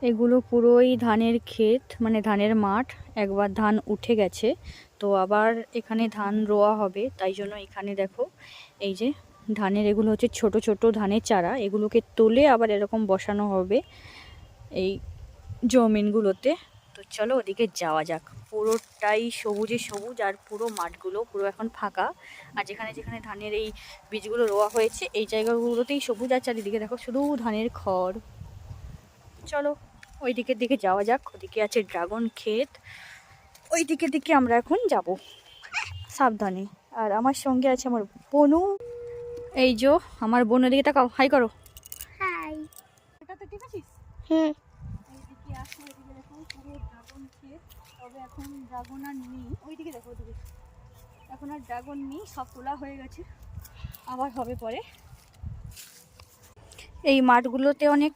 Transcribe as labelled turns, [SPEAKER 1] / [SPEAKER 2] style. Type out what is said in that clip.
[SPEAKER 1] এগুলো পুরোই ধানের ক্ষেত, মানে ধানের মাঠ। একবার ধান উঠে গেছে, তো আবার এখানে ধান রোয়া হবে। তাই জন্য এখানে দেখো এই যে ধানের, এগুলো হচ্ছে ছোট ছোট ধানের চারা, এগুলোকে তুলে আবার এরকম বসানো হবে এই জমিনগুলোতে। তো চলো ওদিকে যাওয়া যাক। পুরোটাই সবুজে সবুজ, আর পুরো মাঠগুলো পুরো এখন ফাঁকা। আর যেখানে যেখানে ধানের এই বীজগুলো রোয়া হয়েছে এই জায়গাগুলোতেই সবুজ, আর চারিদিকে দেখো শুধু ধানের খড়। চলো ওই দিকের দিকে যাওয়া যাক। ওদিকে আছে ড্রাগন ক্ষেত, ওই দিকের দিকে আমরা এখন যাব সাবধানে। আর আমার সঙ্গে আছে আমার বনু। এই যে আমার বোনের দিকে তাকাও, হাই করো।
[SPEAKER 2] হাই।
[SPEAKER 1] এটা তো ঠিক আছিস?
[SPEAKER 2] হুম।
[SPEAKER 1] এইদিকে আসো, এদিকে দেখো পুরো ড্রাগন ক্ষেত। তবে এখন ড্রাগন আর নেই, ওইদিকে দেখো ওইদিকে এখন আর ড্রাগন নেই, সব তোলা হয়ে গেছে, আবার হবে পরে। এই মাঠগুলোতে অনেক